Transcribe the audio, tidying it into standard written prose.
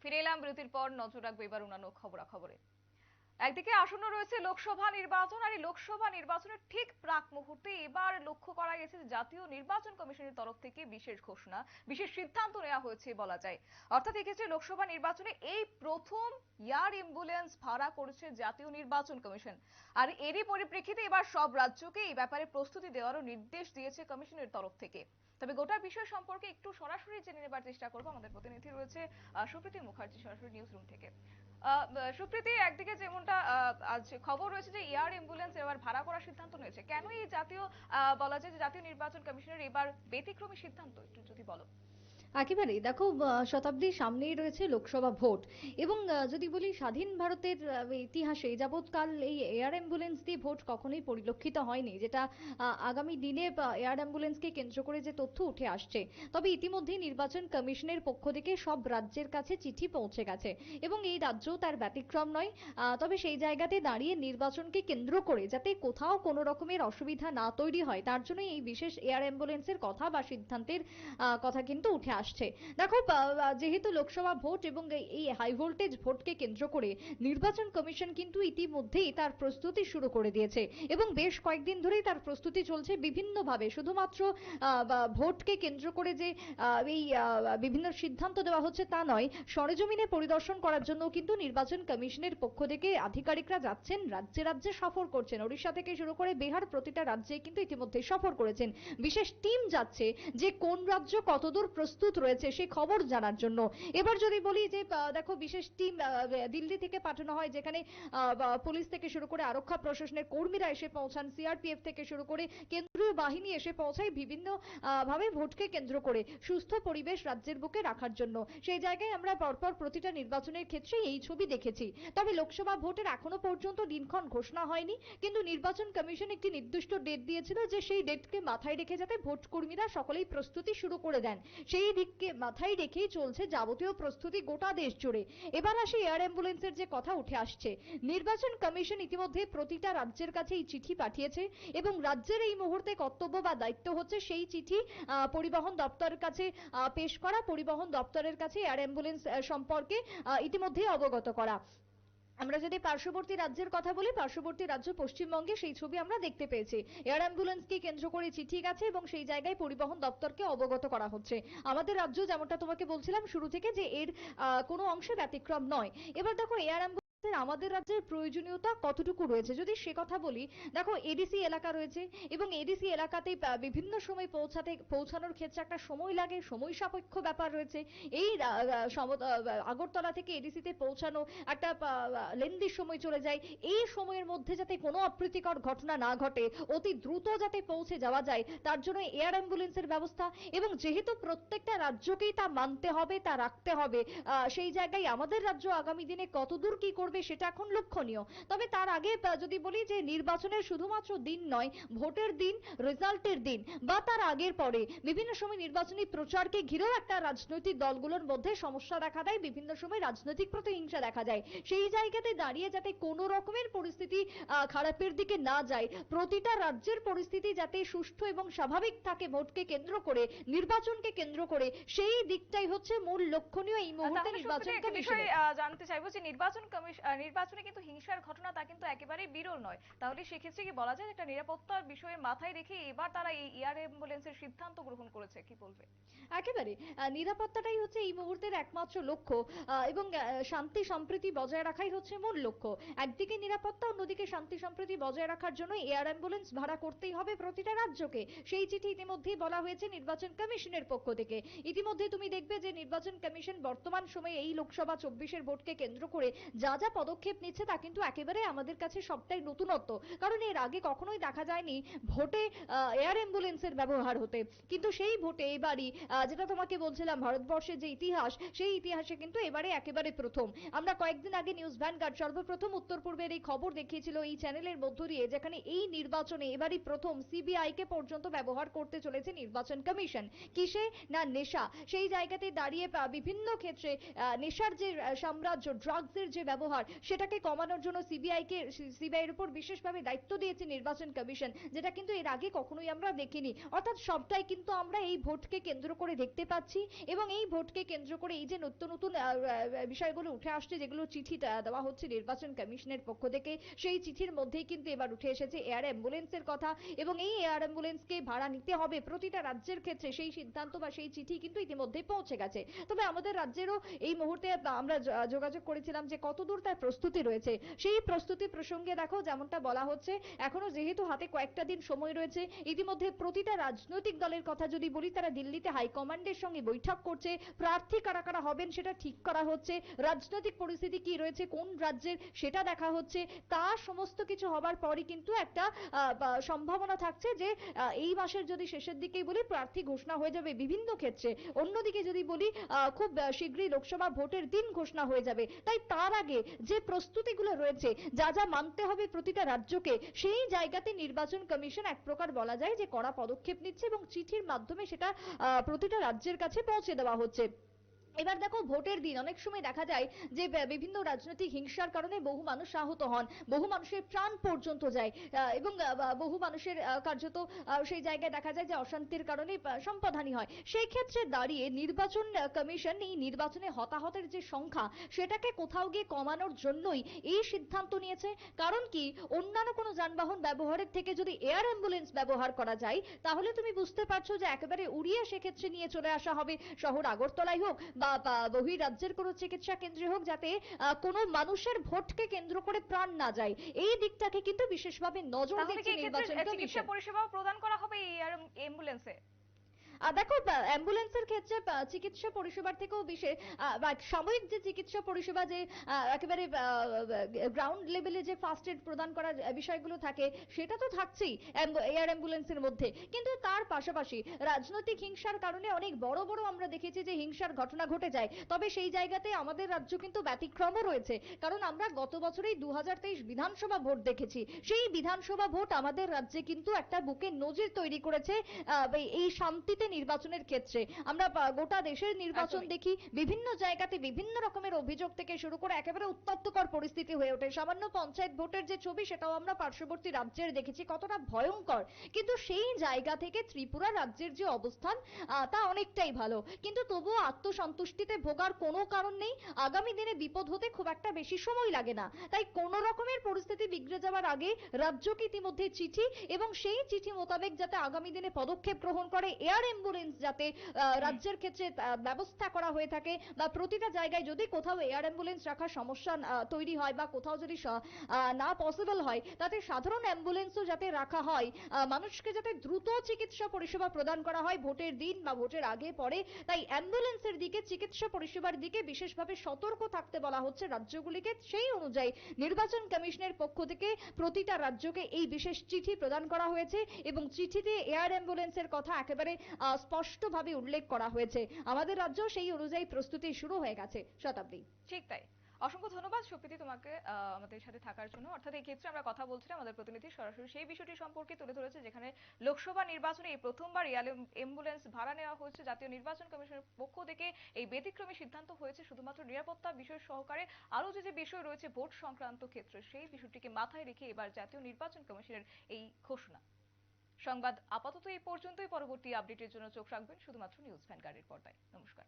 ফিরে এলাম বিরতির পর। নজর রাখবো এবার অন্যান্য খবরাখবরে। একদিকে আসন্ন রয়েছে লোকসভা নির্বাচন, আর এই লোকসভা নির্বাচনের ঠিক প্রাক মুহূর্তে এবার লক্ষ্য করা গেছে যে জাতীয় নির্বাচন কমিশনের তরফ থেকে বিশেষ ঘোষণা, বিশেষ সিদ্ধান্ত নেওয়া হয়েছে বলা যায়। অর্থাৎ এক্ষেত্রে লোকসভা নির্বাচনে এই প্রথম এয়ার অ্যাম্বুলেন্স ভাড়া করেছে জাতীয় নির্বাচন কমিশন। আর এরই পরিপ্রেক্ষিতে এবার সব রাজ্যকে এই ব্যাপারে প্রস্তুতি দেওয়ারও নির্দেশ দিয়েছে কমিশনের তরফ থেকে। তবে গোটা বিষয় সম্পর্কে একটু সরাসরি জেনে নেবার চেষ্টা করবো। আমাদের প্রতিনিধি রয়েছে সুপ্রীতি মুখার্জি সরাসরি নিউজ রুম থেকে। সুপ্রীতি, একদিকে যেমনটা আজ খবর রয়েছে যে এয়ার অ্যাম্বুলেন্স এবার ভাড়া করার সিদ্ধান্ত নিয়েছে, কেন এই জাতীয় বলা যায় যে জাতীয় নির্বাচন কমিশনের এবার ব্যতিক্রমী সিদ্ধান্ত, একটু যদি বলো। একেবারেই দেখো, শতাব্দীর সামনেই রয়েছে লোকসভা ভোট এবং যদি বলি স্বাধীন ভারতের ইতিহাসে যাবৎকাল এই এয়ার অ্যাম্বুলেন্স দিয়ে ভোট কখনোই পরিলক্ষিত হয়নি, যেটা আগামী দিনে এয়ার অ্যাম্বুলেন্সকে কেন্দ্র করে যে তথ্য উঠে আসছে। তবে ইতিমধ্যেই নির্বাচন কমিশনের পক্ষ থেকে সব রাজ্যের কাছে চিঠি পৌঁছে গেছে এবং এই রাজ্যও তার ব্যতিক্রম নয়। তবে সেই জায়গাতে দাঁড়িয়ে নির্বাচনকে কেন্দ্র করে যাতে কোথাও কোনো রকমের অসুবিধা না তৈরি হয়, তার জন্যই এই বিশেষ এয়ার অ্যাম্বুলেন্সের কথা বা সিদ্ধান্তের কথা কিন্তু উঠে আসছে। দেখো, যেহেতু লোকসভা ভোট এবং এই হাই ভোল্টেজ ভোটকে কেন্দ্র করে নির্বাচন কমিশন কিন্তু ইতিমধ্যেই তার প্রস্তুতি শুরু করে দিয়েছে এবং বেশ কয়েকদিন ধরেই তার প্রস্তুতি চলছে বিভিন্নভাবে। শুধুমাত্র ভোটকে কেন্দ্র করে যে এই বিভিন্ন সিদ্ধান্ত দেওয়া হচ্ছে তা নয়, সরেজমিনে পরিদর্শন করার জন্য কিন্তু নির্বাচন কমিশনের পক্ষ থেকে আধিকারিকরা যাচ্ছেন, রাজ্যে রাজ্যে সফর করছেন। ওড়িশা থেকে শুরু করে বিহার প্রতিটা রাজ্যে কিন্তু ইতিমধ্যে সফর করেছেন। বিশেষ টিম যাচ্ছে যে কোন রাজ্য কতদূর প্রস্তুত রয়েছে সেই খবর জানার জন্য। এবার যদি বলি যে দেখো, বিশেষ টিম দিল্লি থেকে পাঠানো হয়, যেখানে পুলিশ থেকে শুরু করে আরক্ষা প্রশাসনের কর্মীরা এসে পৌঁছান, সিআরপিএফ থেকে শুরু করে কেন্দ্রীয় বাহিনী এসে পৌঁছায় বিভিন্ন ভাবে ভোটকে কেন্দ্র করে সুস্থ পরিবেশ রাজ্যের বুকে রাখার জন্য। সেই জায়গায় আমরা পরপর প্রতিটা নির্বাচনের ক্ষেত্রে এই ছবি দেখেছি। তবে লোকসভা ভোটের এখনো পর্যন্ত দিনক্ষণ ঘোষণা হয়নি, কিন্তু নির্বাচন কমিশন একটি নির্দিষ্ট ডেট দিয়েছিল যে সেই ডেটকে মাথায় রেখে যাতে ভোট কর্মীরা সকলেই প্রস্তুতি শুরু করে দেন, সেই দিককে মাথায় রেখেই চলছে যাবতীয় প্রস্তুতি গোটা দেশ জুড়ে। এবার আসি এয়ার অ্যাম্বুলেন্সের যে কথা উঠে আসছে। নির্বাচন কমিশন ইতিমধ্যে প্রতিটা রাজ্যের কাছে এই চিঠি পাঠিয়েছে এবং রাজ্যের এই মুহূর্তে কর্তব্য বা দায়িত্ব হচ্ছে সেই চিঠি পরিবহন দপ্তরের কাছে পেশ করা, পরিবহন দপ্তরের কাছে এয়ার অ্যাম্বুলেন্স সম্পর্কে ইতিমধ্যেই অবগত করা। আমরা যদি পার্শ্ববর্তী রাজ্যের কথা বলি, পার্শ্ববর্তী রাজ্য পশ্চিমবঙ্গে সেই ছবি আমরা দেখতে পেয়েছি। এয়ার অ্যাম্বুলেন্সকে কেন্দ্র করে চিঠি গেছে এবং সেই জায়গায় পরিবহন দপ্তরকে অবগত করা হচ্ছে। আমাদের রাজ্য, যেমনটা তোমাকে বলছিলাম শুরু থেকে, যে এর কোনো অংশে ব্যতিক্রম নয়। এবার দেখো, এয়ার আমাদের রাজ্যের প্রয়োজনীয়তা কতটুকু রয়েছে যদি সে কথা বলি। দেখো, এডিসি এলাকা রয়েছে এবং এডিসি এলাকাতে বিভিন্ন সময় পৌঁছানোর ক্ষেত্রে একটা সময় লাগে, সময় সাপেক্ষ ব্যাপার রয়েছে। এই আগরতলা থেকে এডিসিতে পৌঁছানো একটা লেন্দি সময় চলে যায়। এই সময়ের মধ্যে যাতে কোনো অপ্রীতিকর ঘটনা না ঘটে, অতি দ্রুত যাতে পৌঁছে যাওয়া যায়, তার জন্য এয়ার অ্যাম্বুলেন্সের ব্যবস্থা। এবং যেহেতু প্রত্যেকটা রাজ্যকেই তা মানতে হবে, তা রাখতে হবে, সেই জায়গায় আমাদের রাজ্য আগামী দিনে কতদূর কি করবে সেটা এখন লক্ষণীয়। তবে তার আগে যদি বলি যে নির্বাচনের শুধুমাত্র দিন নয়, ভোটের দিন, রেজাল্টের দিন বা তার আগের পরে বিভিন্ন সময় নির্বাচনী প্রচারকে ঘিরেও একটা রাজনৈতিক দলগুলোর মধ্যে সমস্যা দেখা দেয়, বিভিন্ন সময় রাজনৈতিক প্রতিহিংসা দেখা যায়। সেই জায়গাতে দাঁড়িয়ে যাতে কোনো রকমের পরিস্থিতি খারাপের দিকে না যায়, প্রতিটা রাজ্যের পরিস্থিতি যাতে সুষ্ঠু এবং স্বাভাবিক থাকে ভোটকে কেন্দ্র করে, নির্বাচনকে কেন্দ্র করে, সেই দিকটাই হচ্ছে মূল লক্ষণীয় এই মুহূর্তে নির্বাচন কমিশনের। জানতে চাইবো যে নির্বাচনে কিন্তু হিংসার ঘটনা তা কিন্তু একেবারেই বিরল নয়। তাহলে সেক্ষেত্রে কি বলা যায় একটা নিরাপত্তার বিষয়ে মাথায় রেখে এবার তারা এই এয়ার অ্যাম্বুলেন্সের সিদ্ধান্ত গ্রহণ করেছে, কি বলবে? একেবারে নিরাপত্তাটাই হচ্ছে এই মুহূর্তের একমাত্র লক্ষ্য এবং শান্তি সম্প্রীতি বজায় রাখাই হচ্ছে মূল লক্ষ্য। একদিকে নিরাপত্তা, অন্যদিকে শান্তি সম্প্রীতি বজায় রাখার জন্য এয়ার অ্যাম্বুলেন্স ভাড়া করতেই হবে প্রতিটা রাজ্যকে। সেই চিঠি ইতিমধ্যেই বলা হয়েছে নির্বাচন কমিশনের পক্ষ থেকে। ইতিমধ্যে তুমি দেখবে যে নির্বাচন কমিশন বর্তমান সময়ে এই লোকসভা 24-এর ভোটকে কেন্দ্র করে যা যা পদক্ষেপ নিচ্ছে তা কিন্তু একেবারে আমাদের কাছে সবটাই নতুনত্ব। কারণ এর আগে কখনোই দেখা যায়নি ভোটে এয়ার অ্যাম্বুলেন্সের ব্যবহার হতে, কিন্তু সেই ভোটে এবারই যেটা তোমাকে বলছিলাম, ভারতবর্ষের যে ইতিহাস, সেই ইতিহাসে কিন্তু এবারে একেবারে প্রথম। আমরা কয়েকদিন আগে নিউজ ভ্যানগার্ড সর্বপ্রথম উত্তর পূর্বের এই খবর দেখিয়েছিল এই চ্যানেলের মধ্য দিয়ে, যেখানে এই নির্বাচনে এবারই প্রথম সিবিআই কে পর্যন্ত ব্যবহার করতে চলেছে নির্বাচন কমিশন। কিসে না, নেশা। সেই জায়গাতে দাঁড়িয়ে বিভিন্ন ক্ষেত্রে নেশার যে সাম্রাজ্য, ড্রাগসের যে ব্যবহার, ব্যবহার সেটাকে কমানোর জন্য সিবিআইয়ের উপর বিশেষভাবে দায়িত্ব দিয়েছে নির্বাচন কমিশন, যেটা কিন্তু এর আগে কখনোই আমরা দেখিনি। অর্থাৎ সবটাই কিন্তু আমরা এই ভোটকে কেন্দ্র করে দেখতে পাচ্ছি এবং এই ভোটকে কেন্দ্র করে এই যে নতুন নতুন বিষয়গুলো উঠে আসছে, যেগুলো চিঠি দেওয়া হচ্ছে নির্বাচন কমিশনের পক্ষ থেকে, সেই চিঠির মধ্যেই কিন্তু এবার উঠে এসেছে এয়ার অ্যাম্বুলেন্সের কথা এবং এই এয়ার অ্যাম্বুলেন্সকে ভাড়া নিতে হবে প্রতিটা রাজ্যের ক্ষেত্রে, সেই সিদ্ধান্ত বা সেই চিঠি কিন্তু ইতিমধ্যেই পৌঁছে গেছে। তবে আমাদের রাজ্যেরও এই মুহূর্তে আমরা যোগাযোগ করেছিলাম যে কতদূর তার প্রস্তুতি রয়েছে। সেই প্রস্তুতি প্রসঙ্গে দেখো যেমনটা বলা হচ্ছে, এখনো যেহেতু হাতে কয়েকটা দিন সময় রয়েছে, ইতিমধ্যে প্রতিটা রাজনৈতিক দলের কথা যদি বলি, তারা দিল্লিতে হাইকমান্ডের সঙ্গে বৈঠক করছে, প্রার্থী কারা কারা হবেন সেটা ঠিক করা হচ্ছে, রাজনৈতিক পরিস্থিতি কি রয়েছে কোন রাজ্যের সেটা দেখা হচ্ছে। তা সমস্ত কিছু হবার পরই কিন্তু একটা সম্ভাবনা থাকছে যে এই মাসের যদি শেষের দিকেই বলি প্রার্থী ঘোষণা হয়ে যাবে বিভিন্ন ক্ষেত্রে। অন্যদিকে যদি বলি খুব শীঘ্রই লোকসভা ভোটের দিন ঘোষণা হয়ে যাবে। তাই তার আগে যে প্রস্তুতিগুলো রয়েছে, যা যা মানতে হবে প্রতিটা রাজ্যকে, সেই জায়গাতে নির্বাচন কমিশন এক প্রকার বলা যায় যে কড়া পদক্ষেপ নিচ্ছে এবং চিঠির মাধ্যমে সেটা প্রতিটা রাজ্যের কাছে পৌঁছে দেওয়া হচ্ছে। এবার দেখো ভোটের দিন অনেক সময় দেখা যায় যে বিভিন্ন রাজনৈতিক হিংসার কারণে বহু মানুষ আহত হন, বহু মানুষের প্রাণ পর্যন্ত যায় এবং বহু মানুষের কার্যত সেই জায়গায় দেখা যায় যে অশান্তির কারণে সম্পদহানি হয়। সেই ক্ষেত্রে দাঁড়িয়ে নির্বাচন কমিশন এই নির্বাচনে হতাহতের যে সংখ্যা সেটাকে কোথাও গিয়ে কমানোর জন্যই এই সিদ্ধান্ত নিয়েছে। কারণ কি, অন্যান্য কোনো যানবাহন ব্যবহারের থেকে যদি এয়ার অ্যাম্বুলেন্স ব্যবহার করা যায়, তাহলে তুমি বুঝতে পারছো যে একেবারে উড়িয়ে সেক্ষেত্রে নিয়ে চলে আসা হবে শহর আগরতলায় হোক বা বহিরাজ্যের কোনো চিকিৎসা কেন্দ্রে হোক, যাতে কোনো মানুষের ভোটকে কেন্দ্র করে প্রাণ না যায়। এই দিকটাকে কিন্তু বিশেষভাবে নজর তাহলে কি দিচ্ছে এক্ষেত্রে নির্বাচন চিকিৎসা কমিশন। পরিষেবাও প্রদান করা হবে এই অ্যাম্বুলেন্সে? দেখো অ্যাম্বুলেন্সের ক্ষেত্রে চিকিৎসা পরিষেবার থেকেও বিশেষ বা সাময়িক যে চিকিৎসা পরিষেবা, যে একেবারে গ্রাউন্ড লেভেলে যে ফার্স্ট এড প্রদান করার বিষয়গুলো থাকে, সেটা তো থাকছেই এয়ার অ্যাম্বুলেন্সের মধ্যে। কিন্তু তার পাশাপাশি রাজনৈতিক হিংসার কারণে অনেক বড় বড় আমরা দেখেছি যে হিংসার ঘটনা ঘটে যায়। তবে সেই জায়গাতে আমাদের রাজ্য কিন্তু ব্যতিক্রমও রয়েছে, কারণ আমরা গত বছরেই 2023 বিধানসভা ভোট দেখেছি। সেই বিধানসভা ভোট আমাদের রাজ্যে কিন্তু একটা বুকে নজির তৈরি করেছে এই শান্তিতে নির্বাচনের ক্ষেত্রে। আমরা গোটা দেশের নির্বাচন দেখি, বিভিন্ন জায়গাতে বিভিন্ন রকমের অভিযোগ থেকে শুরু করে একেবারে উত্তপ্তকর পরিস্থিতি হয়ে ওঠে। সামান্য পঞ্চায়েত ভোটের যে ছবি, সেটাও আমরা পার্শ্ববর্তী রাজ্যের দেখেছি কতটা ভয়ঙ্কর। কিন্তু সেই জায়গা থেকে ত্রিপুরা রাজ্যের যে অবস্থান, তা অনেকটাই ভালো। কিন্তু তবুও আত্মসন্তুষ্টিতে ভোগার কোনো কারণ নেই। আগামী দিনে বিপদ হতে খুব একটা বেশি সময় লাগে না। তাই কোনো রকমের পরিস্থিতি বিগড়ে যাওয়ার আগে রাজ্যকে ইতিমধ্যে চিঠি এবং সেই চিঠি মোতাবেক যাতে আগামী দিনে পদক্ষেপ গ্রহণ করে, এয়ার অ্যাম্বুলেন্স যাতে রাজ্যের ক্ষেত্রে ব্যবস্থা করা হয়ে থাকে, বা প্রতিটা জায়গায় যদি কোথাও এয়ার অ্যাম্বুলেন্স রাখার সমস্যা তৈরি হয় বা কোথাও যদি না পসিবল হয়, তাতে সাধারণ অ্যাম্বুলেন্সও যাতে রাখা হয়, মানুষকে যাতে দ্রুত চিকিৎসা পরিষেবা প্রদান করা হয় ভোটের দিন বা ভোটের আগে পরে। তাই অ্যাম্বুলেন্সের দিকে, চিকিৎসা পরিষেবার দিকে বিশেষভাবে সতর্ক থাকতে বলা হচ্ছে রাজ্যগুলিকে। সেই অনুযায়ী নির্বাচন কমিশনের পক্ষ থেকে প্রতিটা রাজ্যকে এই বিশেষ চিঠি প্রদান করা হয়েছে এবং চিঠিতে এয়ার অ্যাম্বুলেন্সের কথা একেবারে স্পষ্টভাবে উল্লেখ করা হয়েছে। আমাদের রাজ্য সেই অনুযায়ী প্রস্তুতি শুরু হয়ে গেছে। শতাব্দী। ঠিক তাই। অসংখ্য ধন্যবাদ সুপ্রীতি তোমাকে আমাদের সাথে থাকার জন্য। অর্থাৎ এই ক্ষেত্রে আমরা কথা বলছিলাম, আমাদের প্রতিনিধি সরাসরি সেই বিষয়টি সম্পর্কে তুলে ধরেছে, যেখানে লোকসভা নির্বাচনে এই প্রথমবার এয়ার অ্যাম্বুলেন্স ভাড়া নেওয়া হয়েছে। জাতীয় নির্বাচন কমিশনের পক্ষ থেকে এই ব্যতিক্রমী সিদ্ধান্ত হয়েছে শুধুমাত্র নিরাপত্তা বিষয় সহকারে। আরো যে বিষয় রয়েছে ভোট সংক্রান্ত ক্ষেত্রে, সেই বিষয়টিকে মাথায় রেখে এবার জাতীয় নির্বাচন কমিশনের এই ঘোষণা। সংবাদ আপাতত এই পর্যন্তই। পরবর্তী আপডেটের জন্য চোখ রাখবেন শুধুমাত্র নিউজ ভ্যানগার্ডের পর্দায়। নমস্কার।